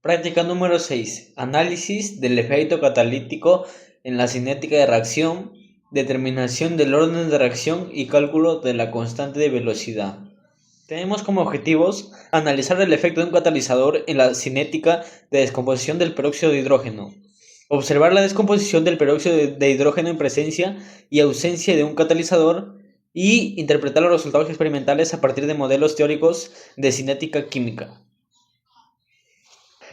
Práctica número 6. Análisis del efecto catalítico en la cinética de reacción, determinación del orden de reacción y cálculo de la constante de velocidad. Tenemos como objetivos analizar el efecto de un catalizador en la cinética de descomposición del peróxido de hidrógeno, observar la descomposición del peróxido de hidrógeno en presencia y ausencia de un catalizador y interpretar los resultados experimentales a partir de modelos teóricos de cinética química.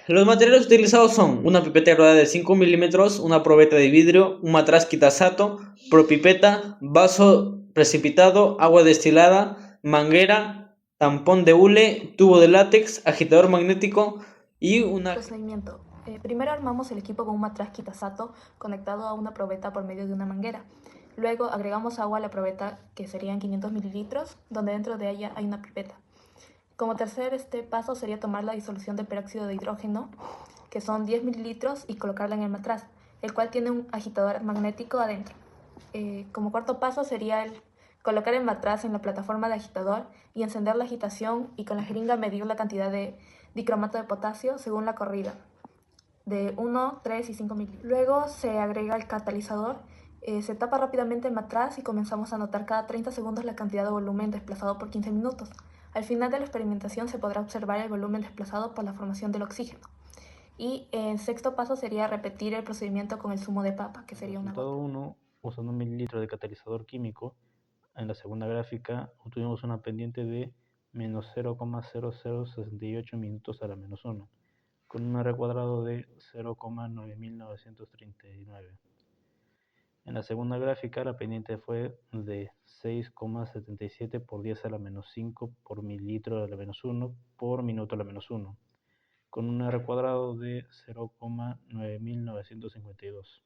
Los materiales utilizados son una pipeta rueda de 5 milímetros, una probeta de vidrio, un matraz quitasato, propipeta, vaso precipitado, agua destilada, manguera, tampón de hule, tubo de látex, agitador magnético y una... Procedimiento. Primero armamos el equipo con un matraz quitasato conectado a una probeta por medio de una manguera. Luego agregamos agua a la probeta, que serían 500 mililitros, donde dentro de ella hay una pipeta. Como tercer paso sería tomar la disolución de peróxido de hidrógeno, que son 10 mililitros, y colocarla en el matraz, el cual tiene un agitador magnético adentro. Como cuarto paso sería el colocar el matraz en la plataforma de agitador y encender la agitación, y con la jeringa medir la cantidad de dicromato de potasio según la corrida, de 1, 3 y 5 mililitros. Luego se agrega el catalizador, se tapa rápidamente el matraz y comenzamos a notar cada 30 segundos la cantidad de volumen desplazado por 15 minutos. Al final de la experimentación se podrá observar el volumen desplazado por la formación del oxígeno. Y el sexto paso sería repetir el procedimiento con el zumo de papa, que sería una Resultado gota. 1, usando 1 mililitro de catalizador químico. En la segunda gráfica obtuvimos una pendiente de menos 0,0068 minutos a la menos 1, con un R cuadrado de 0,9939. En la segunda gráfica la pendiente fue de 6,77 por 10 a la menos 5 por mililitro a la menos 1 por minuto a la menos 1, con un R cuadrado de 0,9952.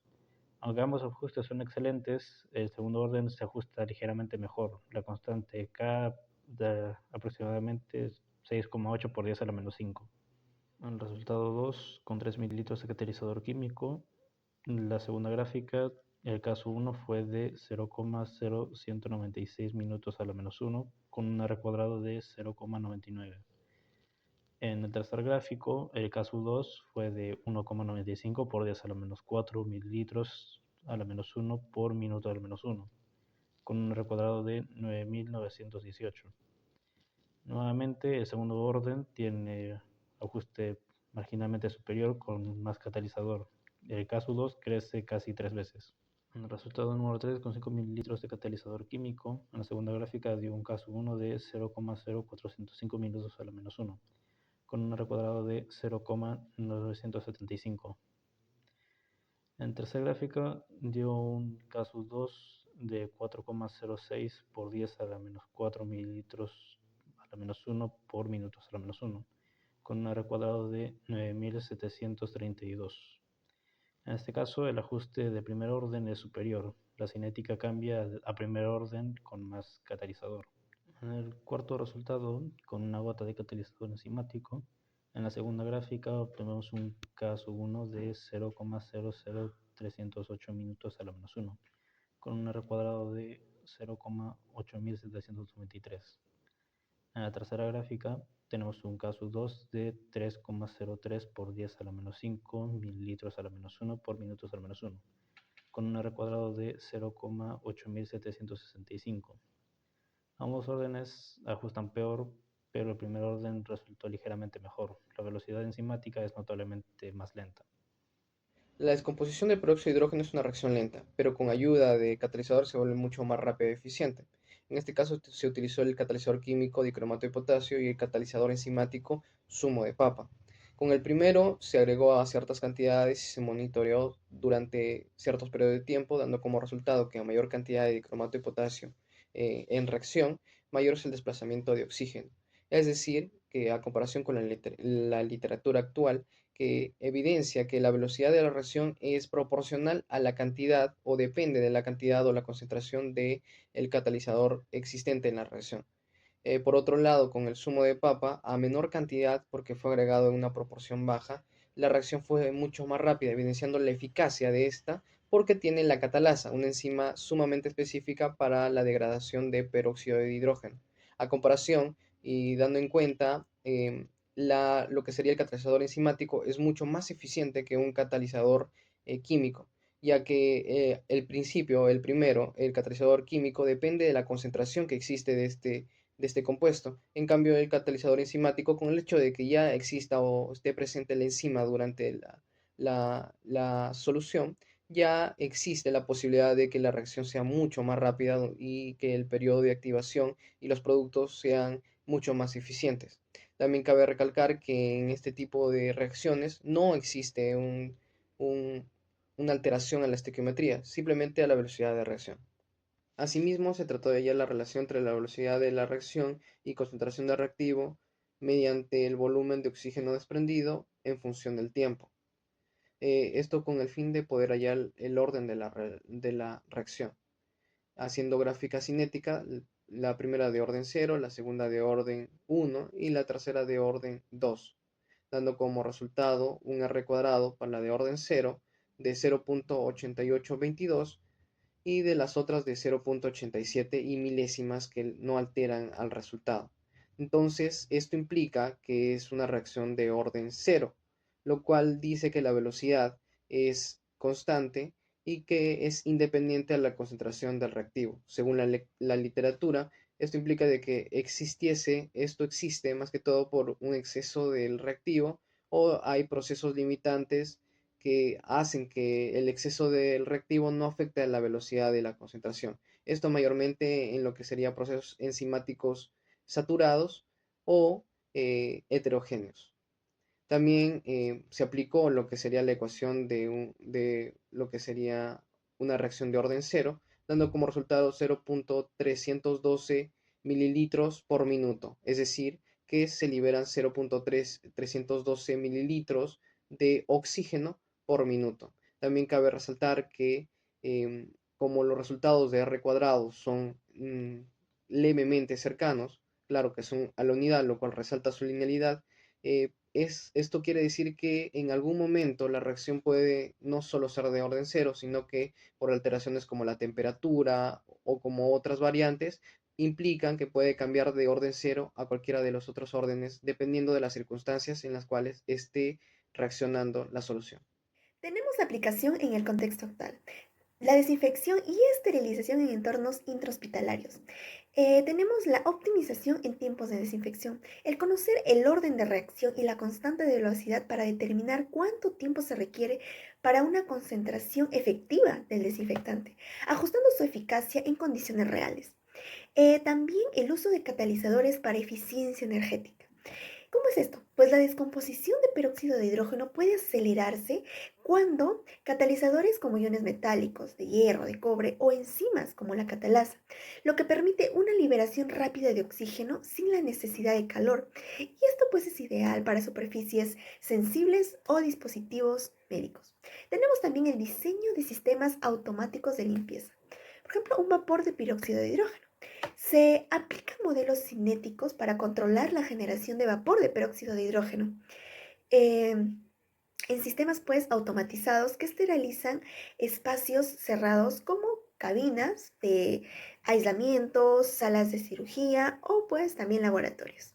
Aunque ambos ajustes son excelentes, el segundo orden se ajusta ligeramente mejor. La constante K de aproximadamente 6,8 por 10 a la menos 5. El resultado 2, con 3 mililitros de catalizador químico. La segunda gráfica, el caso 1 fue de 0,0196 minutos a la menos 1, con un R cuadrado de 0,99. En el tercer gráfico, el caso 2 fue de 1,95 por 10 a la menos 4 mililitros a la menos 1 por minuto a la menos 1, con un R cuadrado de 9918. Nuevamente, el segundo orden tiene ajuste marginalmente superior con más catalizador. El caso 2 crece casi 3 veces. En el resultado número 3, con 5 mililitros de catalizador químico, en la segunda gráfica dio un caso 1 de 0,0405 minutos a la menos 1, con un R cuadrado de 0,975. En tercer gráfico dio un caso 2 de 4,06 por 10 a la menos 4 mililitros a la menos 1 por minutos a la menos 1, con un R cuadrado de 9732. En este caso, el ajuste de primer orden es superior. La cinética cambia a primer orden con más catalizador. En el cuarto resultado, con una gota de catalizador enzimático, en la segunda gráfica obtenemos un caso 1 de 0,00308 minutos a la menos 1, con un R cuadrado de 0,8793. En la tercera gráfica tenemos un caso 2 de 3,03 por 10 a la menos 5 mililitros a la menos 1 por minutos a la menos 1, con un R cuadrado de 0,8765. Ambos órdenes ajustan peor, pero el primer orden resultó ligeramente mejor. La velocidad enzimática es notablemente más lenta. La descomposición del peróxido de hidrógeno es una reacción lenta, pero con ayuda de catalizador se vuelve mucho más rápida y eficiente. En este caso se utilizó el catalizador químico dicromato de potasio y el catalizador enzimático zumo de papa. Con el primero se agregó a ciertas cantidades y se monitoreó durante ciertos periodos de tiempo, dando como resultado que a mayor cantidad de dicromato de potasio en reacción, mayor es el desplazamiento de oxígeno. Es decir, que a comparación con la literatura actual, que evidencia que la velocidad de la reacción es proporcional a la cantidad o depende de la cantidad o la concentración de el catalizador existente en la reacción. Por otro lado, con el zumo de papa, a menor cantidad, porque fue agregado en una proporción baja, la reacción fue mucho más rápida, evidenciando la eficacia de esta, porque tiene la catalasa, una enzima sumamente específica para la degradación de peróxido de hidrógeno. A comparación y dando en cuenta lo que sería el catalizador enzimático es mucho más eficiente que un catalizador químico, ya que el primero, el catalizador químico, depende de la concentración que existe de este compuesto. En cambio, el catalizador enzimático, con el hecho de que ya exista o esté presente la enzima durante la solución, ya existe la posibilidad de que la reacción sea mucho más rápida y que el periodo de activación y los productos sean mucho más eficientes. También cabe recalcar que en este tipo de reacciones no existe un- una alteración a la estequiometría, simplemente a la velocidad de reacción. Asimismo, se trató de hallar la relación entre la velocidad de la reacción y concentración de reactivo mediante el volumen de oxígeno desprendido en función del tiempo. Esto con el fin de poder hallar el orden de la reacción, haciendo gráfica cinética, la primera de orden 0, la segunda de orden 1 y la tercera de orden 2, dando como resultado un R cuadrado para la de orden 0 de 0.8822 y de las otras de 0.87 y milésimas que no alteran al resultado. Entonces, esto implica que es una reacción de orden 0, lo cual dice que la velocidad es constante y que es independiente a la concentración del reactivo. Según la literatura, esto implica de que esto existe más que todo por un exceso del reactivo o hay procesos limitantes que hacen que el exceso del reactivo no afecte a la velocidad de la concentración. Esto mayormente en lo que serían procesos enzimáticos saturados o heterogéneos. También se aplicó lo que sería la ecuación de lo que sería una reacción de orden cero, dando como resultado 0.312 mililitros por minuto, es decir, que se liberan 0.312 mililitros de oxígeno por minuto. También cabe resaltar que como los resultados de R cuadrado son levemente cercanos, claro que son a la unidad, lo cual resalta su linealidad, esto quiere decir que en algún momento la reacción puede no solo ser de orden cero, sino que por alteraciones como la temperatura o como otras variantes, implican que puede cambiar de orden cero a cualquiera de los otros órdenes, dependiendo de las circunstancias en las cuales esté reaccionando la solución. Tenemos la aplicación en el contexto actual. La desinfección y esterilización en entornos intrahospitalarios. Tenemos la optimización en tiempos de desinfección, el conocer el orden de reacción y la constante de velocidad para determinar cuánto tiempo se requiere para una concentración efectiva del desinfectante, ajustando su eficacia en condiciones reales. También el uso de catalizadores para eficiencia energética. ¿Cómo es esto? Pues la descomposición de peróxido de hidrógeno puede acelerarse cuando catalizadores como iones metálicos, de hierro, de cobre o enzimas como la catalasa, lo que permite una liberación rápida de oxígeno sin la necesidad de calor. Y esto pues es ideal para superficies sensibles o dispositivos médicos. Tenemos también el diseño de sistemas automáticos de limpieza. Por ejemplo, un vapor de peróxido de hidrógeno. Se aplican modelos cinéticos para controlar la generación de vapor de peróxido de hidrógeno eh, en sistemas pues automatizados que esterilizan espacios cerrados como cabinas de aislamiento, salas de cirugía o pues también laboratorios.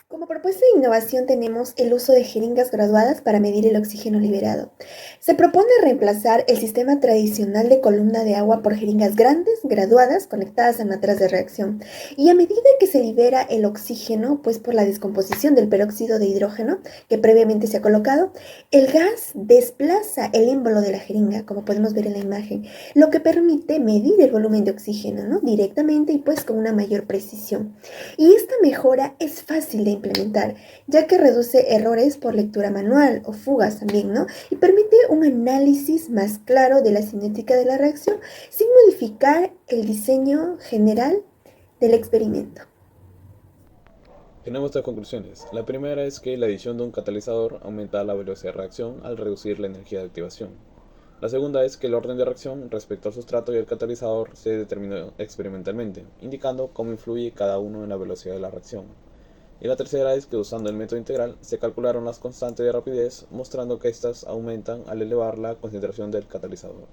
Como propuesta de innovación tenemos el uso de jeringas graduadas para medir el oxígeno liberado. Se propone reemplazar el sistema tradicional de columna de agua por jeringas grandes, graduadas, conectadas a matras de reacción. Y a medida que se libera el oxígeno, pues por la descomposición del peróxido de hidrógeno que previamente se ha colocado, el gas desplaza el émbolo de la jeringa, como podemos ver en la imagen, lo que permite medir el volumen de oxígeno, ¿no? Directamente y pues con una mayor precisión. Y esta mejora es fácil de implementar, ya que reduce errores por lectura manual o fugas también, ¿no? Y permite un análisis más claro de la cinética de la reacción sin modificar el diseño general del experimento. Tenemos tres conclusiones. La primera es que la adición de un catalizador aumenta la velocidad de reacción al reducir la energía de activación. La segunda es que el orden de reacción respecto al sustrato y el catalizador se determinó experimentalmente, indicando cómo influye cada uno en la velocidad de la reacción. Y la tercera es que usando el método integral se calcularon las constantes de rapidez, mostrando que éstas aumentan al elevar la concentración del catalizador.